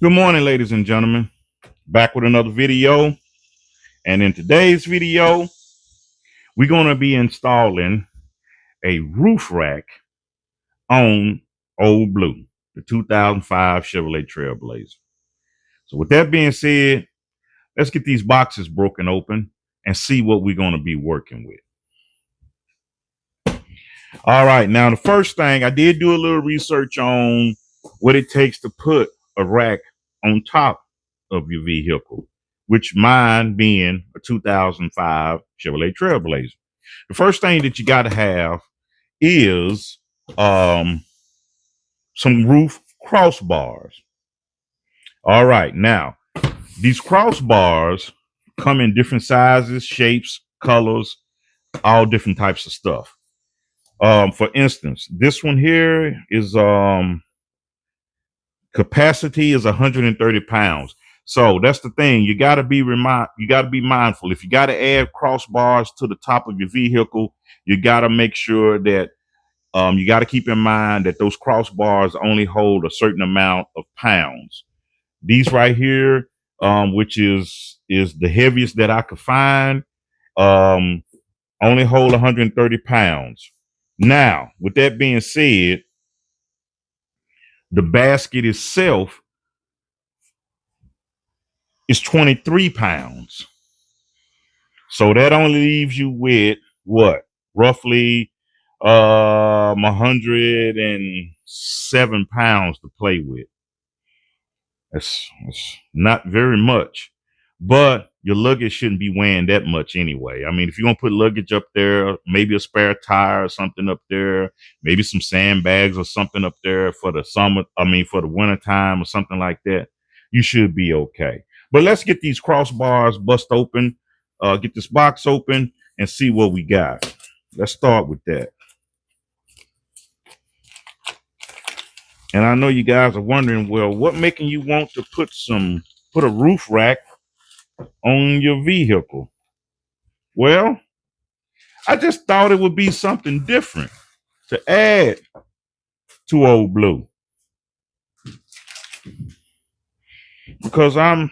Good morning, ladies and gentlemen. Back with another video. And in today's video, we're going to be installing a roof rack on Old Blue, the 2005 Chevrolet Trailblazer. So with that being said, let's get these boxes broken open and see what we're going to be working with. All right. Now, the first thing, I did do a little research on what it takes to put a rack on top of your vehicle, which mine being a 2005 Chevrolet Trailblazer. The first thing that you got to have is um, some roof crossbars. All right. Now, these crossbars come in different sizes, shapes, colors, all different types of stuff. For instance, this one here is capacity is 130 pounds. So that's the thing. You got to be mindful. If you got to add crossbars to the top of your vehicle, you got to make sure that you got to keep in mind that those crossbars only hold a certain amount of pounds. These right here, which is the heaviest that I could find, um, only hold 130 pounds. Now, with that being said, the basket itself is 23 pounds. So that only leaves you with what? Roughly 107 pounds to play with. That's not very much, but your luggage shouldn't be weighing that much anyway. I mean, if you're gonna put luggage up there, maybe a spare tire or something up there, maybe some sandbags or something up there for the summer, for the winter time or something like that, you should be okay. But let's get these crossbars bust open, get this box open and see what we got. Let's start with that. And I know you guys are wondering, well, what making you want to put a roof rack on your vehicle? Well, I just thought it would be something different to add to Old Blue because I'm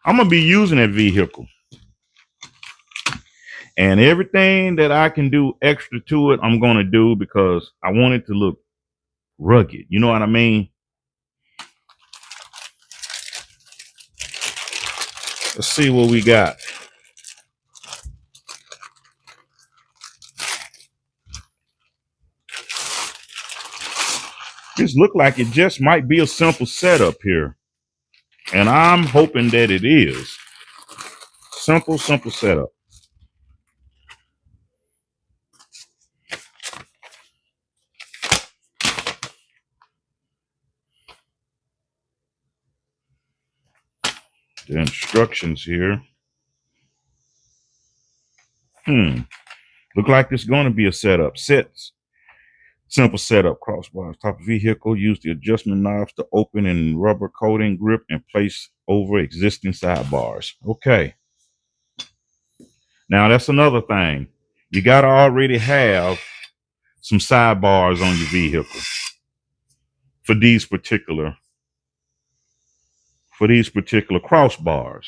gonna be using that vehicle, and everything that I can do extra to it, I'm gonna do because I want it to look rugged. You know what I mean? Let's see what we got. This look like it just might be a simple setup here, and I'm hoping that it is. Simple setup. The instructions here. Look like it's going to be a setup. Simple setup. Crossbars. Top of vehicle. Use the adjustment knobs to open and rubber coating grip and place over existing sidebars. Okay. Now that's another thing. You got to already have some sidebars on your vehicle for these particular crossbars.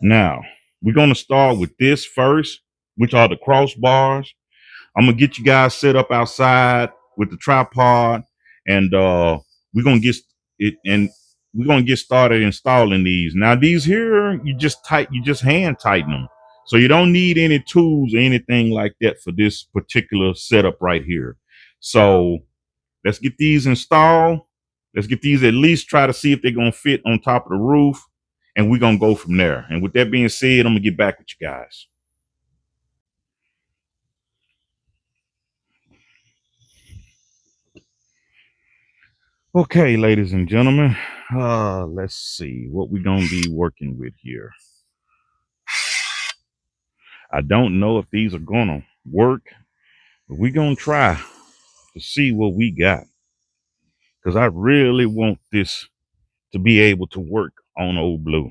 Now we're going to start with this first, which are the crossbars. I'm gonna get you guys set up outside with the tripod, and we're gonna get it, and we're gonna get started installing these. Now these here, you just hand tighten them, so you don't need any tools or anything like that for this particular setup right here. So let's get these installed. Let's get these at least try to see if they're gonna fit on top of the roof, and we're gonna go from there. And with that being said, I'm gonna get back with you guys. Okay, ladies and gentlemen, let's see what we're gonna be working with here. I don't know if these are gonna work, but we're gonna try to see what we got because I really want this to be able to work on Old Blue.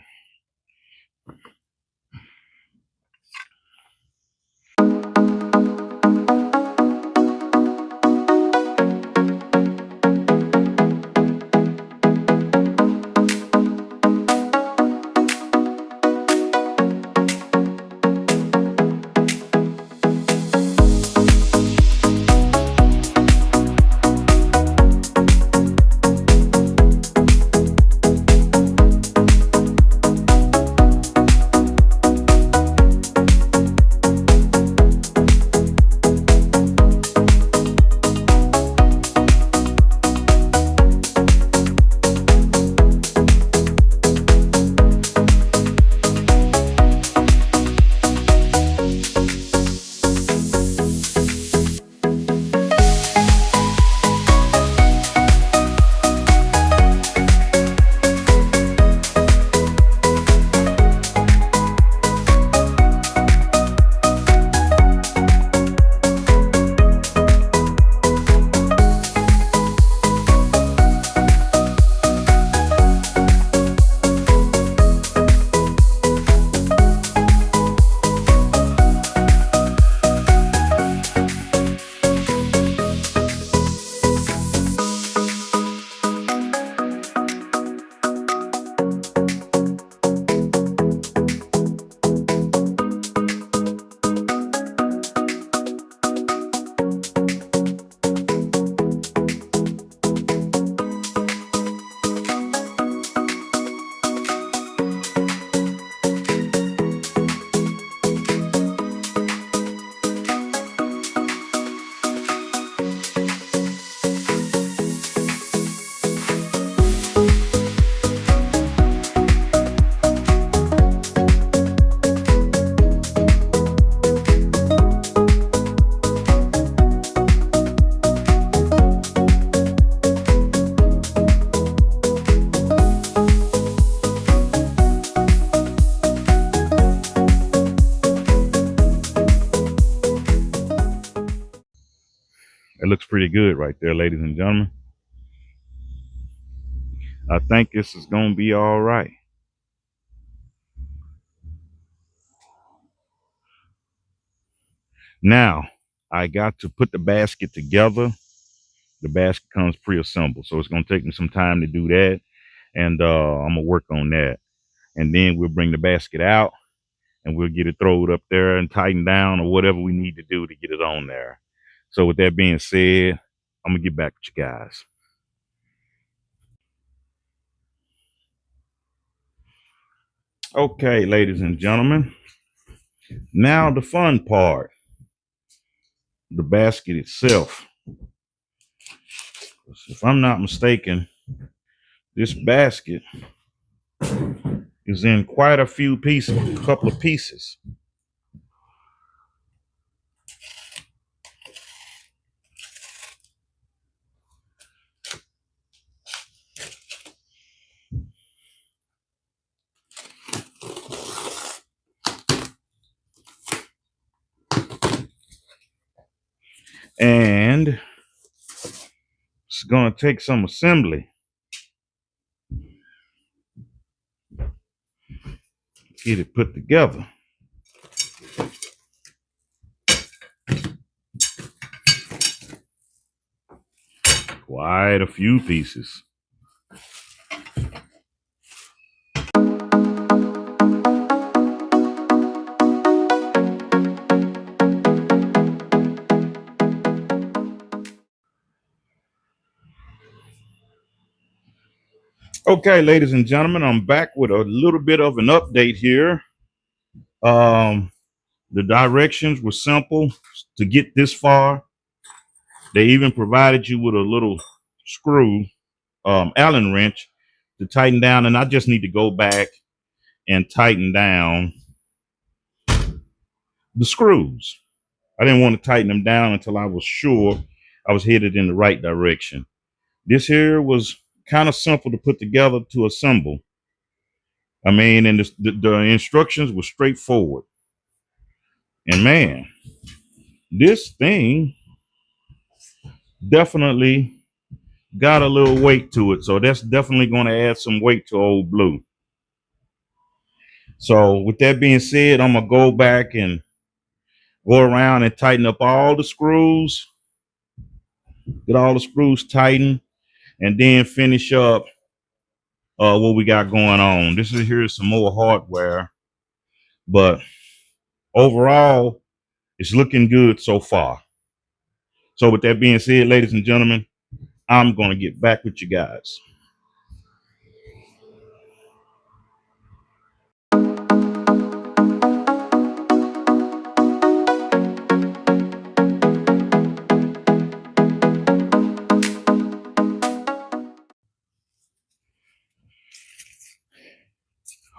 It looks pretty good right there, ladies and gentlemen. I think this is gonna be all right. Now, I got to put the basket together. The basket comes pre-assembled, so it's gonna take me some time to do that, and I'm gonna work on that. And then we'll bring the basket out, and we'll get it thrown up there and tighten down or whatever we need to do to get it on there. So with that being said, I'm gonna get back with you guys. Okay, ladies and gentlemen, now the fun part, the basket itself. If I'm not mistaken, this basket is in quite a few pieces, a couple of pieces. And it's gonna take some assembly. Get it put together. Quite a few pieces. Okay, ladies and gentlemen, I'm back with a little bit of an update here. Um, the directions were simple to get this far. They even provided you with a little screw, Allen wrench to tighten down, and I just need to go back and tighten down the screws. I didn't want to tighten them down until I was sure I was headed in the right direction. This here was kind of simple to put together to assemble. I mean, and the instructions were straightforward. And man, this thing definitely got a little weight to it. So that's definitely going to add some weight to Old Blue. So with that being said, I'm going to go back and go around and tighten up all the screws, get all the screws tightened, and then finish up what we got going on. This is here's some more hardware, but overall, it's looking good so far. So with that being said, ladies and gentlemen, I'm going to get back with you guys.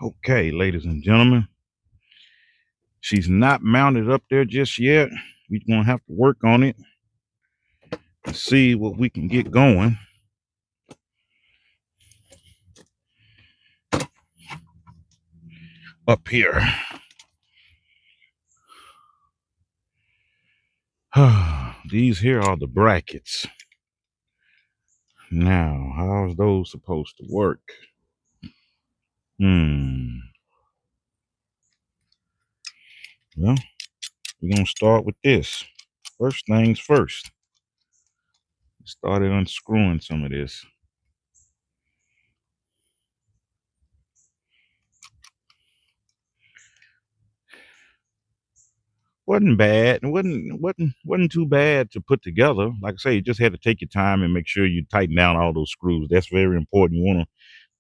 Okay, ladies and gentlemen, she's not mounted up there just yet. We're going to have to work on it and see what we can get going. Up here. These here are the brackets. Now, how's those supposed to work? Well, we're going to start with this. First things first. Started unscrewing some of this. Wasn't bad. It wasn't too bad to put together. Like I say, you just had to take your time and make sure you tighten down all those screws. That's very important. You want to,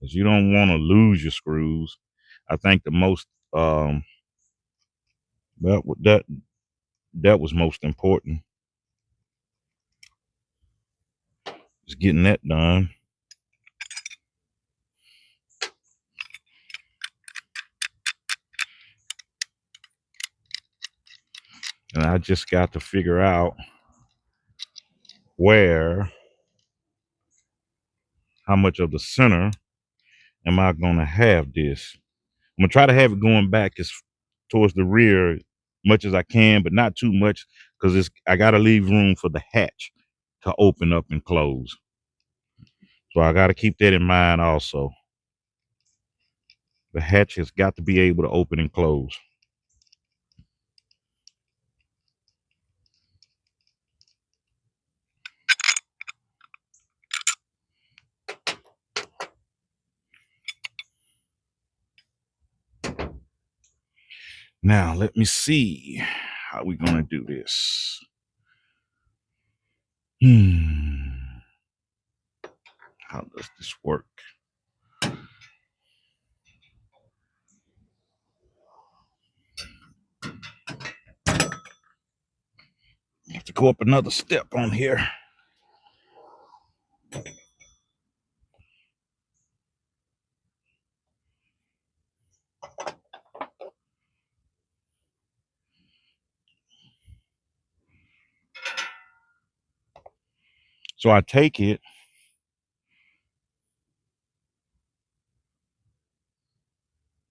because you don't want to lose your screws. I think the most well that was most important. Is getting that done. And I just got to figure out how much of the center am I going to have this. I'm going to try to have it going back as towards the rear much as I can, but not too much because I got to leave room for the hatch. to open up and close. So I got to keep that in mind also. The hatch has got to be able to open and close. Now, let me see how we're going to do this. How does this work? I have to go up another step on here. So I take it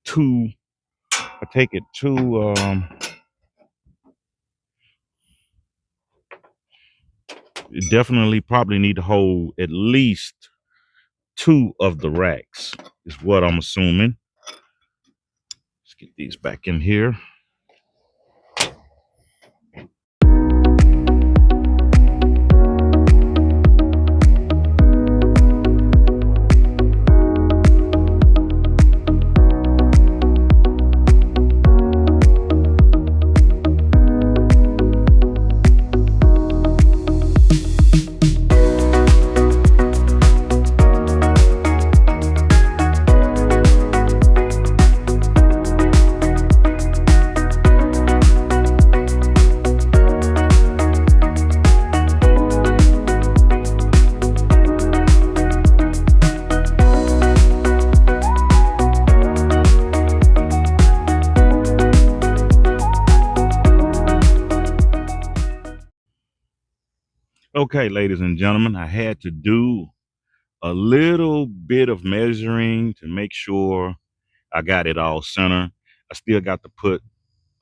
to, it definitely probably need to hold at least 2 of the racks is what I'm assuming. Let's get these back in here. Okay, ladies and gentlemen, I had to do a little bit of measuring to make sure I got it all center. I still got to put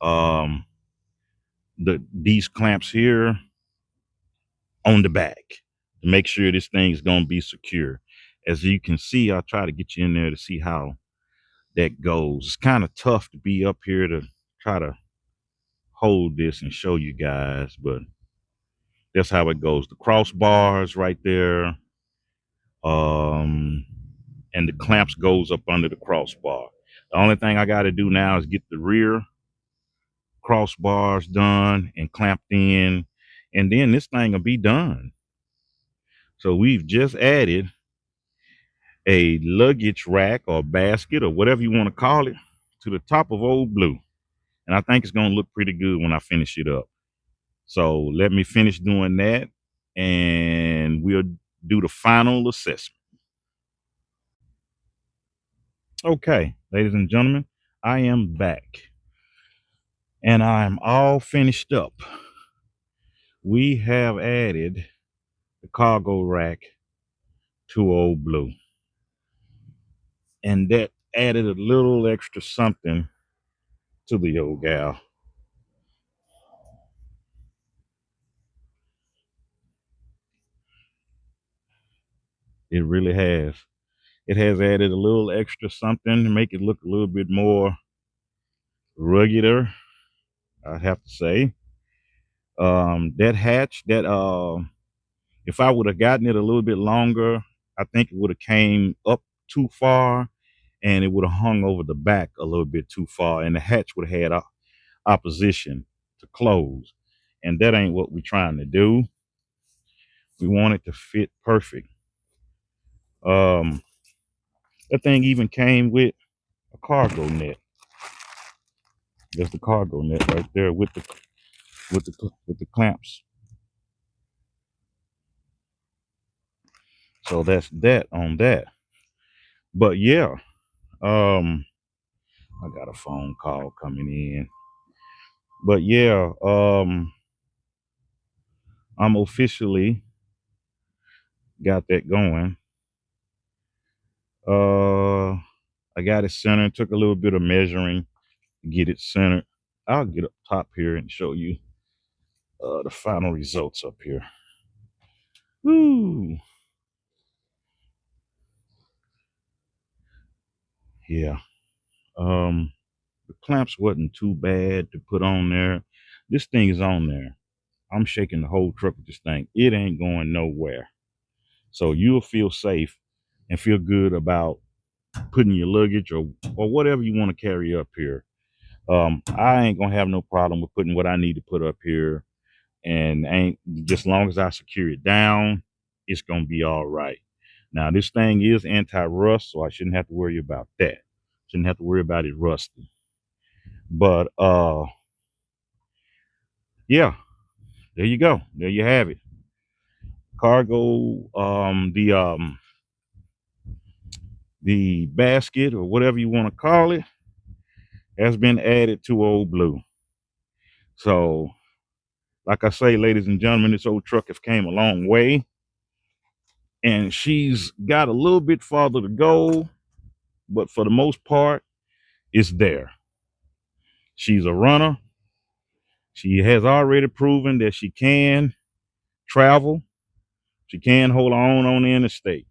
um, these clamps here on the back to make sure this thing is going to be secure. As you can see, I'll try to get you in there to see how that goes. It's kind of tough to be up here to try to hold this and show you guys, but that's how it goes. The crossbars right there, and the clamps goes up under the crossbar. The only thing I got to do now is get the rear crossbars done and clamped in, and then this thing will be done. So we've just added a luggage rack or basket or whatever you want to call it to the top of Old Blue. And I think it's going to look pretty good when I finish it up. So let me finish doing that and we'll do the final assessment. Okay, ladies and gentlemen, I am back and I'm all finished up. We have added the cargo rack to Old Blue, and that added a little extra something to the old gal. It really has. It has added a little extra something to make it look a little bit more ruggeder, I have to say. That hatch, if I would have gotten it a little bit longer, I think it would have came up too far and it would have hung over the back a little bit too far, and the hatch would have had opposition to close. And that ain't what we're trying to do. We want it to fit perfect. That thing even came with a cargo net. There's the cargo net right there with the clamps. So that's that on that. But yeah, I got a phone call coming in. But yeah, I'm officially got that going. I got it centered. Took a little bit of measuring to get it centered. I'll get up top here and show you the final results up here. Ooh, yeah. The clamps wasn't too bad to put on there. This thing is on there. I'm shaking the whole truck with this thing. It ain't going nowhere. So you'll feel safe and feel good about putting your luggage or whatever you want to carry up here. I ain't gonna have no problem with putting what I need to put up here, and ain't just long as I secure it down, it's gonna be all right. Now this thing is anti-rust, so I shouldn't have to worry about that. Shouldn't have to worry about it rusting. But yeah, there you go. There you have it. Cargo, the basket or whatever you want to call it has been added to Old Blue. So, like I say, ladies and gentlemen, this old truck has came a long way, and she's got a little bit farther to go, but for the most part, it's there. She's a runner. She has already proven that she can travel. She can hold her own on the interstate.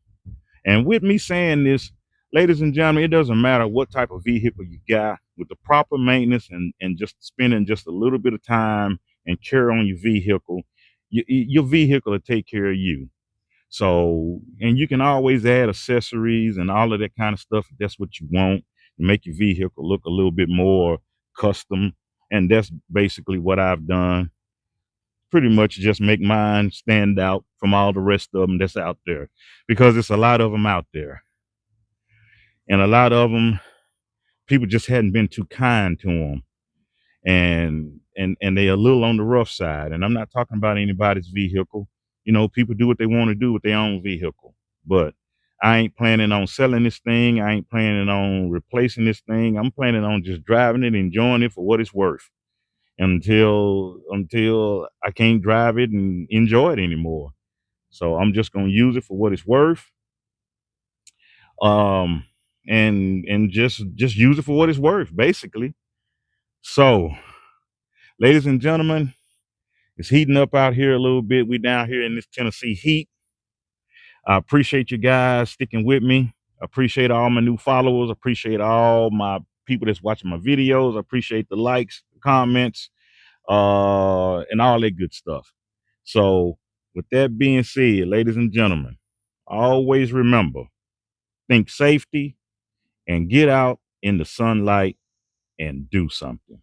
And with me saying this, ladies and gentlemen, it doesn't matter what type of vehicle you got, with the proper maintenance and just spending just a little bit of time and care on your vehicle, your vehicle will take care of you. So, and you can always add accessories and all of that kind of stuff if that's what you want to make your vehicle look a little bit more custom. And that's basically what I've done. Pretty much just make mine stand out from all the rest of them that's out there, because it's a lot of them out there, and a lot of them people just hadn't been too kind to them, and they a little on the rough side. And I'm not talking about anybody's vehicle. You know, people do what they want to do with their own vehicle, but I ain't planning on selling this thing. I ain't planning on replacing this thing. I'm planning on just driving it, enjoying it for what it's worth until I can't drive it and enjoy it anymore. So I'm just gonna use it for what it's worth. Um and just use it for what it's worth, basically. So, ladies and gentlemen, it's heating up out here a little bit. We down here in this Tennessee heat. I appreciate you guys sticking with me. I appreciate all my new followers. I appreciate all my people that's watching my videos. I appreciate the likes, the comments, and all that good stuff. So, with that being said, ladies and gentlemen, always remember, think safety and get out in the sunlight and do something.